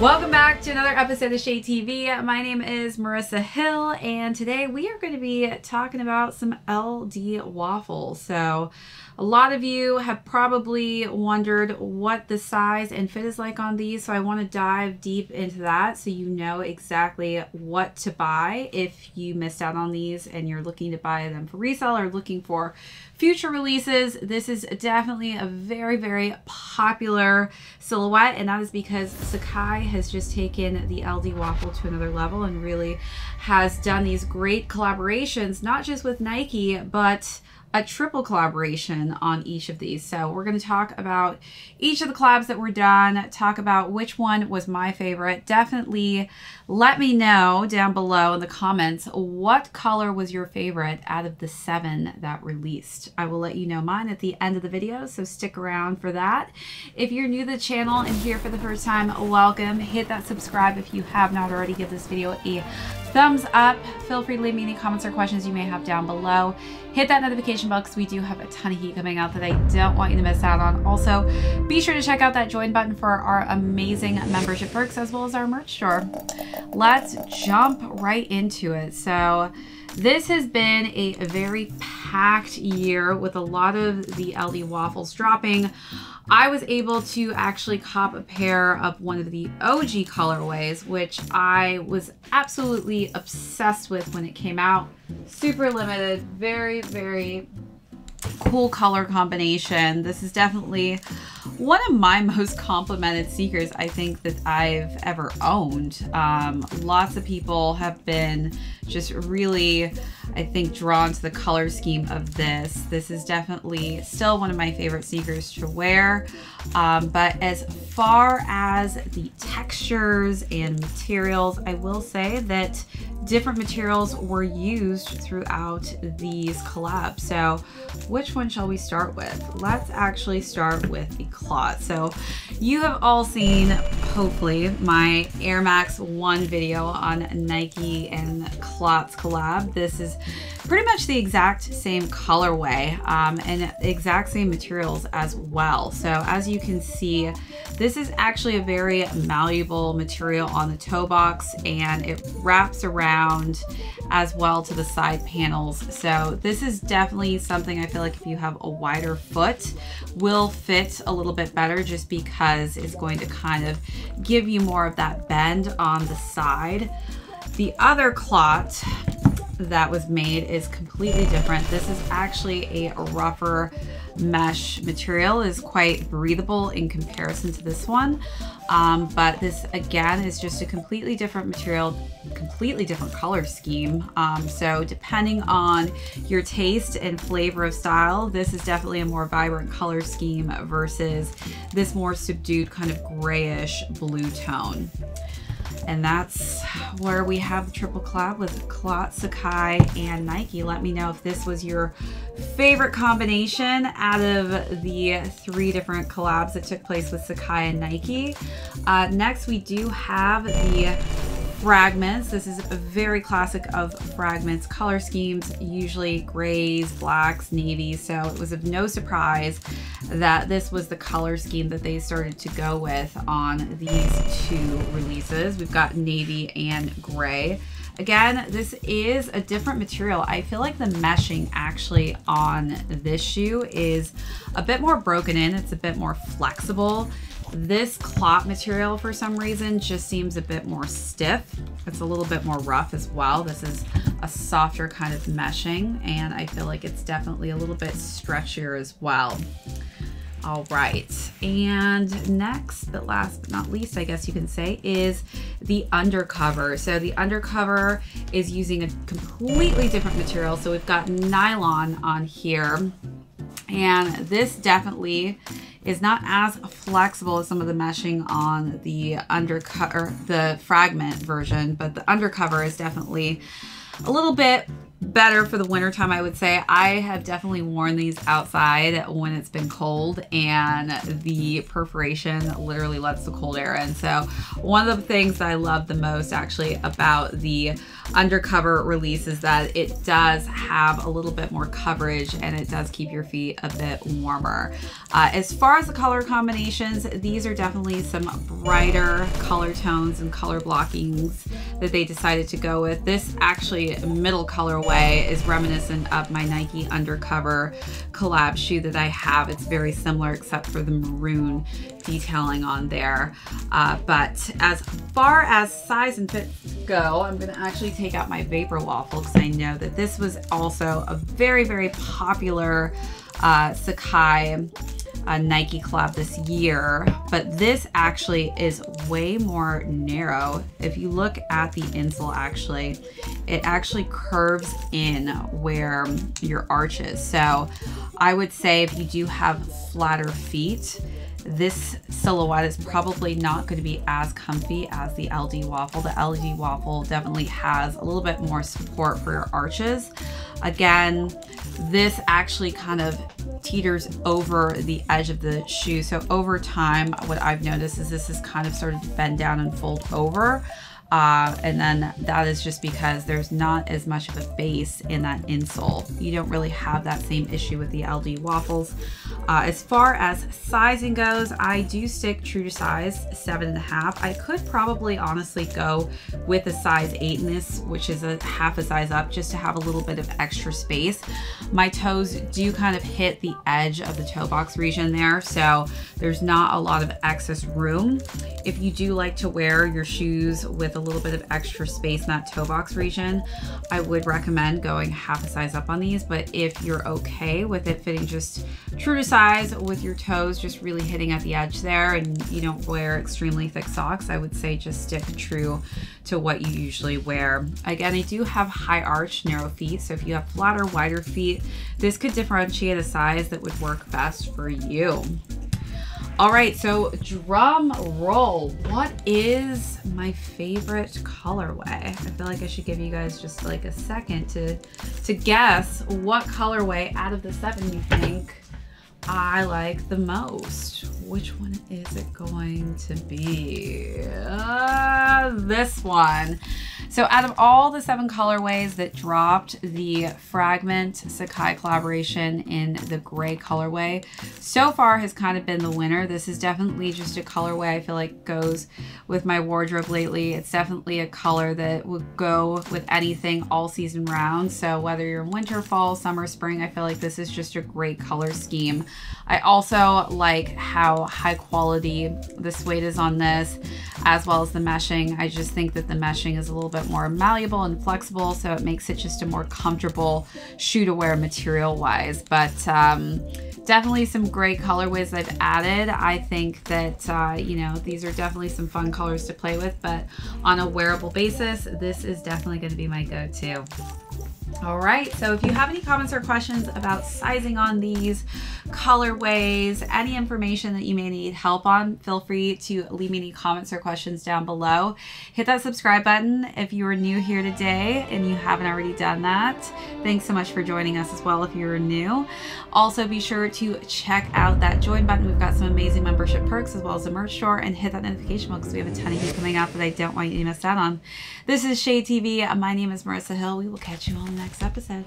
Welcome back to another episode of ShadeTV. My name is Marissa Hill, and today we are going to be talking about some LD waffles. So a lot of you have probably wondered what the size and fit is like on these, so I want to dive deep into that so you know exactly what to buy if you missed out on these and you're looking to buy them for resale or looking for future releases. This is definitely a very, very popular silhouette, and that is because SACAI has just taken the LD waffle to another level and really has done these great collaborations, not just with Nike, but a triple collaboration on each of these. So we're going to talk about each of the collabs that were done, talk about which one was my favorite. Definitely let me know down below in the comments what color was your favorite out of the 7 that released. I will let you know mine at the end of the video, so stick around for that. If you're new to the channel and here for the first time, welcome. Hit that subscribe if you have not already. Give this video a thumbs up. Feel free to leave me any comments or questions you may have down below. Hit that notification bell because we do have a ton of heat coming out that I don't want you to miss out on. Also, be sure to check out that join button for our amazing membership perks as well as our merch store. Let's jump right into it. So this has been a very packed year with a lot of the LD waffles dropping. I was able to actually cop a pair of one of the OG colorways, which I was absolutely obsessed with when it came out. Super limited, very, very cool color combination. This is definitely one of my most complimented sneakers I think that I've ever owned. Lots of people have been just really, I think, drawn to the color scheme of this. This is definitely still one of my favorite sneakers to wear. But as far as the textures and materials, I will say that different materials were used throughout these collabs. So which one shall we start with? Let's actually start with the CLOT. So you have all seen, hopefully, my Air Max 1 video on Nike and CLOT's collab. This is pretty much the exact same colorway and exact same materials as well. So as you can see, this is actually a very malleable material on the toe box, and it wraps around as well to the side panels. So this is definitely something I feel like if you have a wider foot will fit a little bit better, just because it's going to kind of give you more of that bend on the side. The other CLOT that was made is completely different. This is actually a rougher mesh material. It is quite breathable in comparison to this one. But this again is just a completely different material, completely different color scheme. So depending on your taste and flavor of style, this is definitely a more vibrant color scheme versus this more subdued kind of grayish blue tone. And that's where we have the triple collab with CLOT, SACAI, and Nike. Let me know if this was your favorite combination out of the 3 different collabs that took place with SACAI and Nike. Next, we do have the Fragments. This is a very classic of Fragments color schemes, usually grays, blacks, navies. So it was of no surprise that this was the color scheme that they started to go with on these 2 releases. We've got navy and gray. Again, this is a different material. I feel like the meshing actually on this shoe is a bit more broken in. It's a bit more flexible. This CLOT material, for some reason, just seems a bit more stiff. It's a little bit more rough as well. This is a softer kind of meshing, and I feel like it's definitely a little bit stretchier as well. All right, and next, but last but not least, I guess you can say, is the Undercover. So the Undercover is using a completely different material. So we've got nylon on here, and this definitely is not as flexible as some of the meshing on the Fragment version, but the Undercover is definitely a little bit better for the winter time, I would say. I have definitely worn these outside when it's been cold, and the perforation literally lets the cold air in. So one of the things that I love the most actually about the Undercover release is that it does have a little bit more coverage, and it does keep your feet a bit warmer. As far as the color combinations, these are definitely some brighter color tones and color blockings that they decided to go with. This actually middle colorway is reminiscent of my Nike Undercover collab shoe that I have. It's very similar except for the maroon detailing on there. But as far as size and fit go, I'm going to actually take out my VAPORWAFFLE because I know that this was also a very, very popular SACAI Nike collab this year, but this actually is way more narrow. If you look at the insole, actually, it actually curves in where your arch is. So I would say if you do have flatter feet, this silhouette is probably not going to be as comfy as the LDWAFFLE. The LDWAFFLE definitely has a little bit more support for your arches. Again, this actually kind of teeters over the edge of the shoe. So over time, what I've noticed is this is kind of started to bend down and fold over. And then that is just because there's not as much of a base in that insole. You don't really have that same issue with the LDWAFFLEs. As far as sizing goes, I do stick true to size 7.5. I could probably honestly go with a size 8 in this, which is a half a size up, just to have a little bit of extra space. My toes do kind of hit the edge of the toe box region there, so there's not a lot of excess room. If you do like to wear your shoes with a little bit of extra space in that toe box region, I would recommend going half a size up on these. But if you're okay with it fitting just true to size with your toes just really hitting at the edge there, and you don't wear extremely thick socks, I would say just stick true to what you usually wear. Again, I do have high arch, narrow feet, so if you have flatter, wider feet, this could differentiate a size that would work best for you. All right, so drum roll. What is my favorite colorway? I feel like I should give you guys just like a second to guess what colorway out of the 7 you think I like the most. Which one is it going to be? This one. So out of all the 7 colorways that dropped, the Fragment SACAI collaboration in the gray colorway so far has kind of been the winner. This is definitely just a colorway I feel like goes with my wardrobe lately. It's definitely a color that would go with anything all season round. So whether you're in winter, fall, summer, spring, I feel like this is just a great color scheme. I also like how high quality the suede is on this, as well as the meshing. I just think that the meshing is a little bit more malleable and flexible, so it makes it just a more comfortable shoe to wear material wise. But definitely some great colorways I've added. I think that you know, these are definitely some fun colors to play with, but on a wearable basis, this is definitely going to be my go-to. All right, so if you have any comments or questions about sizing on these colorways, any information that you may need help on, feel free to leave me any comments or questions down below. Hit that subscribe button if you are new here today and you haven't already done that. Thanks so much for joining us as well if you're new. Also, be sure to check out that join button. We've got some amazing membership perks as well as a merch store, and hit that notification bell because we have a ton of heat coming out that I don't want you to miss out on. This is ShadeTV. My name is Marissa Hill. We will catch you on the next episode.